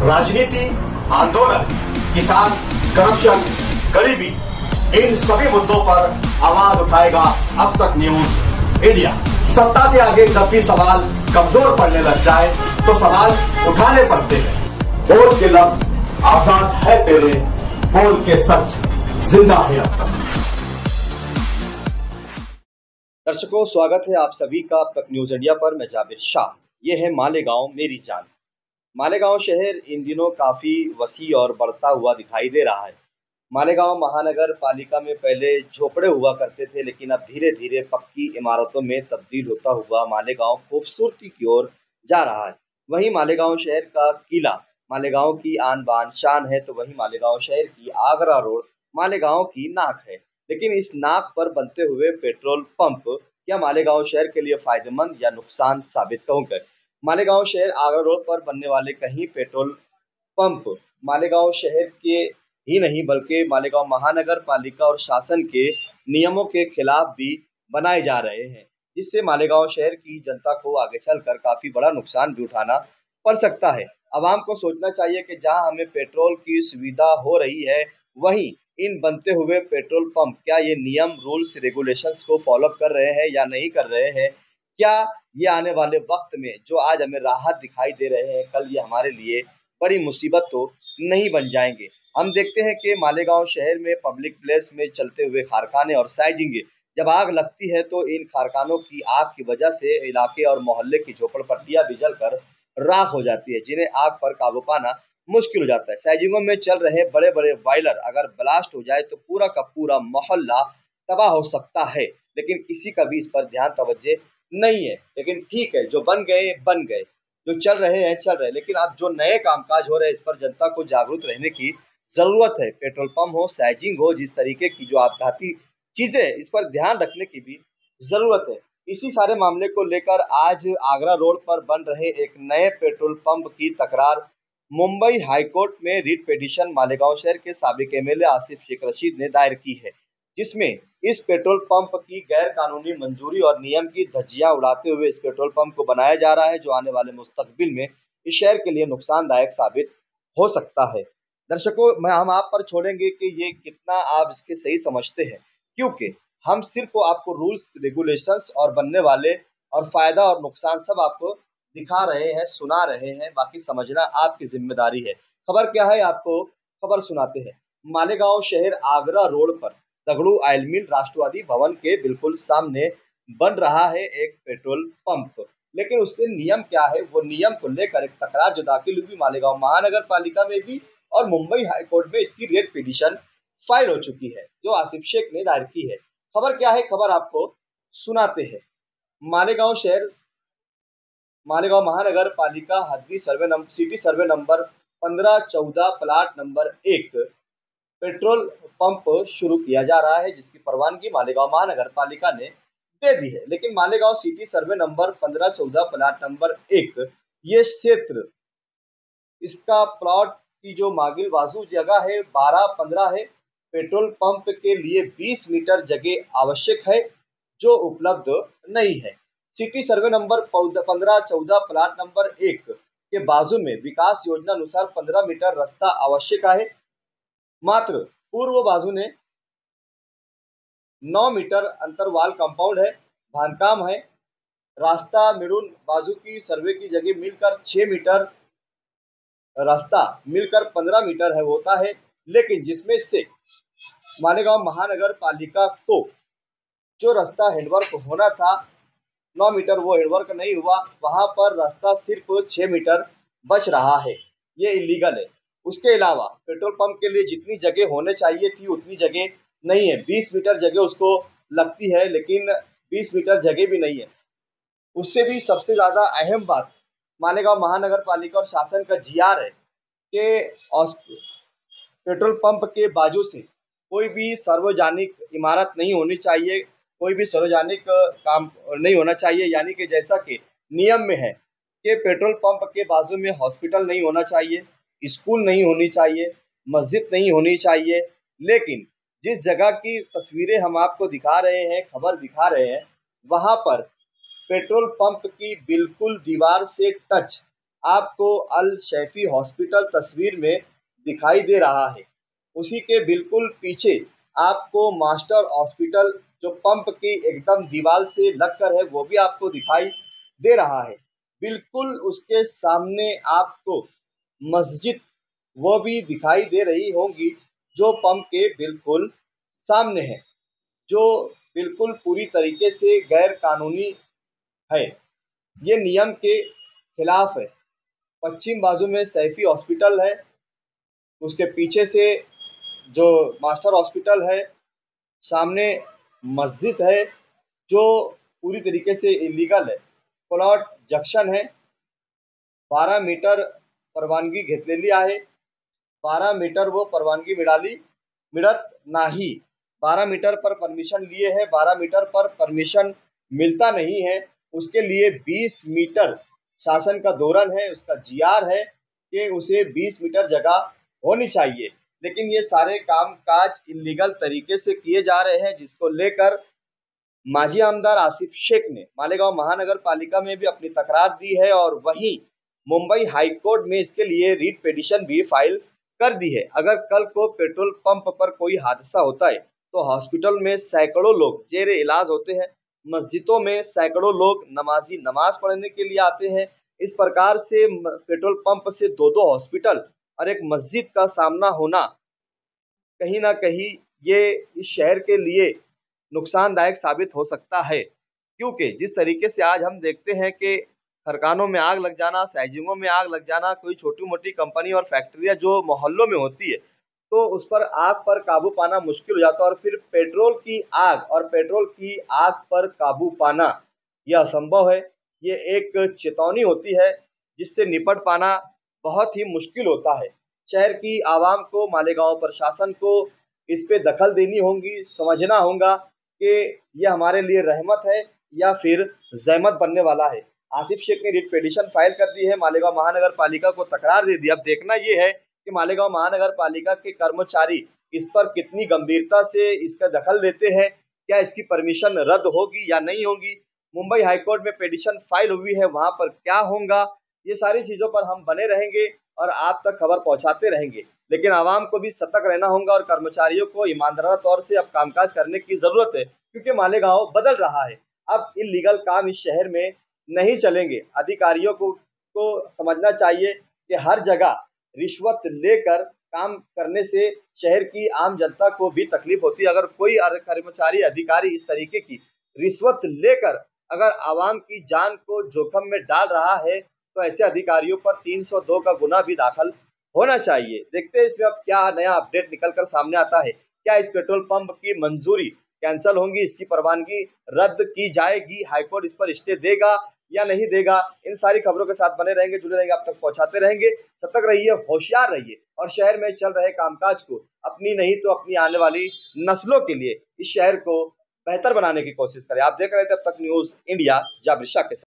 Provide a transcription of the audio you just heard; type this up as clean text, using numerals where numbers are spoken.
राजनीति, आंदोलन, किसान, करप्शन, गरीबी, इन सभी मुद्दों पर आवाज उठाएगा अब तक न्यूज इंडिया। सत्ता के आगे जब भी सवाल कमजोर पड़ने लग जाए तो सवाल उठाने पड़ते हैं। बोल के लफ्ज आजाद है तेरे, बोल के सच जिंदा है अब तक। दर्शकों, स्वागत है आप सभी का अब तक न्यूज इंडिया पर। मैं जाबिर शाह। ये है मालेगांव मेरी जान। मालेगांव शहर इन दिनों काफी वसी और बढ़ता हुआ दिखाई दे रहा है। मालेगांव महानगर पालिका में पहले झोपड़े हुआ करते थे, लेकिन अब धीरे धीरे पक्की इमारतों में तब्दील होता हुआ मालेगांव खूबसूरती की ओर जा रहा है। वहीं मालेगांव शहर का किला मालेगांव की आन बान शान है, तो वहीं मालेगांव शहर की आगरा रोड मालेगांव की नाक है। लेकिन इस नाक पर बनते हुए पेट्रोल पंप क्या मालेगांव शहर के लिए फायदेमंद या नुकसान साबित होंगे? मालेगांव शहर आगरा रोड पर बनने वाले कई पेट्रोल पंप मालेगांव शहर के ही नहीं बल्कि मालेगांव महानगर पालिका और शासन के नियमों के खिलाफ भी बनाए जा रहे हैं, जिससे मालेगांव शहर की जनता को आगे चलकर काफी बड़ा नुकसान भी उठाना पड़ सकता है। आवाम को सोचना चाहिए कि जहां हमें पेट्रोल की सुविधा हो रही है, वहीं इन बनते हुए पेट्रोल पंप क्या ये नियम, रूल्स, रेगुलेशंस को फॉलो कर रहे हैं या नहीं कर रहे हैं? क्या ये आने वाले वक्त में जो आज हमें राहत दिखाई दे रहे हैं, कल ये हमारे लिए बड़ी मुसीबत तो नहीं बन जाएंगे? हम देखते हैं कि मालेगांव शहर में पब्लिक प्लेस में चलते हुए कारखाने और साइजिंग, जब आग लगती है तो इन कारखानों की आग की वजह से इलाके और मोहल्ले की झोपड़पट्टियां भी जलकर राख हो जाती है, जिन्हें आग पर काबू पाना मुश्किल हो जाता है। साइजिंगों में चल रहे बड़े बड़े बॉयलर अगर ब्लास्ट हो जाए तो पूरा का पूरा मोहल्ला तबाह हो सकता है, लेकिन किसी का भी इस पर ध्यान तवज्जो नहीं है। लेकिन ठीक है, जो बन गए, जो चल रहे हैं चल रहे, लेकिन अब जो नए कामकाज हो रहे हैं इस पर जनता को जागरूक रहने की जरूरत है। पेट्रोल पंप हो, साइजिंग हो, जिस तरीके की जो आपघाती चीजें, इस पर ध्यान रखने की भी जरूरत है। इसी सारे मामले को लेकर आज आगरा रोड पर बन रहे एक नए पेट्रोल पंप की तकरार मुंबई हाईकोर्ट में रिट पिटीशन मालेगांव शहर के साबिक एमएलए आसिफ शेख रशीद ने दायर की है, जिसमें इस पेट्रोल पंप की गैर कानूनी मंजूरी और नियम की धज्जियां उड़ाते हुए इस पेट्रोल पंप को बनाया जा रहा है, जो आने वाले मुस्तकबिल में इस शहर के लिए नुकसानदायक साबित हो सकता है। दर्शकों, हम आप पर छोड़ेंगे कि ये कितना आप इसके सही समझते हैं, क्योंकि हम सिर्फ आपको रूल्स, रेगुलेशंस और बनने वाले और फायदा और नुकसान सब आपको दिखा रहे हैं, सुना रहे हैं। बाकी समझना आपकी जिम्मेदारी है। खबर क्या है, आपको खबर सुनाते हैं। मालेगांव शहर आगरा रोड पर दगड़ू ऑयल मिल राष्ट्रवादी भवन के बिल्कुल सामने बन रहा है एक पेट्रोल पंप, लेकिन उसके नियम क्या है, वो नियम को लेकर एक तकरार जो दाखिल हुई मालेगांव महानगर पालिका में भी और मुंबई हाईकोर्ट में इसकी रेट पिटीशन फाइल हो चुकी है, जो आसिफ शेख ने दायर की है। खबर क्या है, खबर आपको सुनाते हैं। मालेगांव महानगर पालिका हद्दी city survey number 1514 plot number 1 petrol pump शुरू किया जा रहा है, जिसकी परवानगी मालेगांव महानगर पालिका ने दे दी है। लेकिन Malegaon city survey number 1514 plot number 1 ये क्षेत्र, इसका प्लॉट की जो मागिल बाजू जगह है 12-15 है। पेट्रोल पंप के लिए 20 मीटर जगह आवश्यक है, जो उपलब्ध नहीं है। City survey number 1514 plot number 1 के बाजू में विकास योजना अनुसार 15 मीटर रास्ता आवश्यक है, मात्र पूर्व बाजू ने 9 मीटर अंतरवाल कंपाउंड है, बांधकाम है। रास्ता मिडुन बाजू की सर्वे की जगह मिलकर 6 मीटर, रास्ता मिलकर 15 मीटर है होता है, लेकिन जिसमें से मालेगांव महानगर पालिका को जो रास्ता हैंडवर्क होना था 9 मीटर, वो हैंडवर्क नहीं हुआ। वहां पर रास्ता सिर्फ 6 मीटर बच रहा है, ये इलीगल है। उसके अलावा पेट्रोल पंप के लिए जितनी जगह होने चाहिए थी उतनी जगह नहीं है। 20 मीटर जगह उसको लगती है, लेकिन 20 मीटर जगह भी नहीं है। उससे भी सबसे ज्यादा अहम बात मालेगांव महानगर पालिका और शासन का जीआर है कि पेट्रोल पंप के बाजू से कोई भी सार्वजनिक इमारत नहीं होनी चाहिए, कोई भी सार्वजनिक काम नहीं होना चाहिए। यानी कि जैसा कि नियम में है कि पेट्रोल पंप के बाजू में हॉस्पिटल नहीं होना चाहिए, स्कूल नहीं होनी चाहिए, मस्जिद नहीं होनी चाहिए। लेकिन जिस जगह की तस्वीरें हम आपको दिखा रहे हैं, खबर दिखा रहे हैं, वहां पर पेट्रोल पंप की बिल्कुल दीवार से टच आपको अल शैफी हॉस्पिटल तस्वीर में दिखाई दे रहा है। उसी के बिल्कुल पीछे आपको मास्टर हॉस्पिटल जो पंप की एकदम दीवार से लगकर है वो भी आपको दिखाई दे रहा है। बिल्कुल उसके सामने आपको मस्जिद वो भी दिखाई दे रही होंगी जो पंप के बिल्कुल सामने है, जो बिल्कुल पूरी तरीके से गैर कानूनी है, ये नियम के खिलाफ है। पश्चिम बाजू में सैफी हॉस्पिटल है, उसके पीछे से जो मास्टर हॉस्पिटल है, सामने मस्जिद है जो पूरी तरीके से इलीगल है। प्लॉट जंक्शन है, 12 मीटर परवानगी घेतलेली आहे, 12 मीटर वो परवानगी मिळत नाही। 12 मीटर पर परमिशन लिए है, 12 मीटर पर परमिशन मिलता नहीं है। उसके लिए 20 मीटर शासन का धोरण है, उसका जीआर है कि उसे 20 मीटर जगह होनी चाहिए। लेकिन ये सारे काम काज इलीगल तरीके से किए जा रहे हैं, जिसको लेकर माजी आमदार आसिफ शेख ने मालेगांव महानगर पालिका में भी अपनी तकरार दी है और वहीं मुंबई हाईकोर्ट में इसके लिए रीट पिटीशन भी फाइल कर दी है। अगर कल को पेट्रोल पंप पर कोई हादसा होता है तो हॉस्पिटल में सैकड़ों लोग जेरे इलाज होते हैं, मस्जिदों में सैकड़ों लोग नमाजी नमाज पढ़ने के लिए आते हैं। इस प्रकार से पेट्रोल पंप से दो हॉस्पिटल और एक मस्जिद का सामना होना कहीं ना कहीं ये इस शहर के लिए नुकसानदायक साबित हो सकता है, क्योंकि जिस तरीके से आज हम देखते हैं कि खरकानों में आग लग जाना, सैजिंगों में आग लग जाना, कोई छोटी मोटी कंपनी और फैक्ट्रियां जो मोहल्लों में होती है तो उस पर आग पर काबू पाना मुश्किल हो जाता है, और फिर पेट्रोल की आग पर काबू पाना यह असंभव है। ये एक चेतावनी होती है जिससे निपट पाना बहुत ही मुश्किल होता है। शहर की आवाम को, मालेगांव प्रशासन को इस पे दखल देनी होगी, समझना होगा कि यह हमारे लिए रहमत है या फिर जहमत बनने वाला है। आसिफ शेख ने रिट पिटीशन फाइल कर दी है, मालेगांव महानगर पालिका को तकरार दे दी। अब देखना यह है कि मालेगांव महानगर पालिका के कर्मचारी इस पर कितनी गंभीरता से इसका दखल लेते हैं, क्या इसकी परमिशन रद्द होगी या नहीं होगी। मुंबई हाईकोर्ट में पिटीशन फाइल हुई है, वहां पर क्या होगा, ये सारी चीजों पर हम बने रहेंगे और आप तक खबर पहुंचाते रहेंगे। लेकिन आवाम को भी सतर्क रहना होगा और कर्मचारियों को ईमानदार तौर से अब कामकाज करने की जरूरत है, क्योंकि मालेगांव बदल रहा है। अब इलीगल काम इस शहर में नहीं चलेंगे। अधिकारियों को समझना चाहिए कि हर जगह रिश्वत लेकर काम करने से शहर की आम जनता को भी तकलीफ होती है। अगर कोई कर्मचारी अधिकारी इस तरीके की रिश्वत लेकर अगर आवाम की जान को जोखिम में डाल रहा है तो ऐसे अधिकारियों पर 302 का गुना भी दाखिल होना चाहिए। देखते हैं इसमें अब क्या नया अपडेट निकलकर सामने आता है। क्या इस पेट्रोल पंप की मंजूरी कैंसिल होगी, इसकी परवानगी रद्द की जाएगी, हाईकोर्ट इस पर स्टे देगा या नहीं देगा। इन सारी खबरों के साथ बने रहेंगे, जुड़े रहेंगे, आप तक पहुंचाते रहेंगे। सतर्क रहिए, होशियार रहिए और शहर में चल रहे कामकाज को अपनी नहीं तो अपनी आने वाली नस्लों के लिए इस शहर को बेहतर बनाने की कोशिश करें। आप देख रहे थे अब तक न्यूज इंडिया जाबिर शाह के साथ।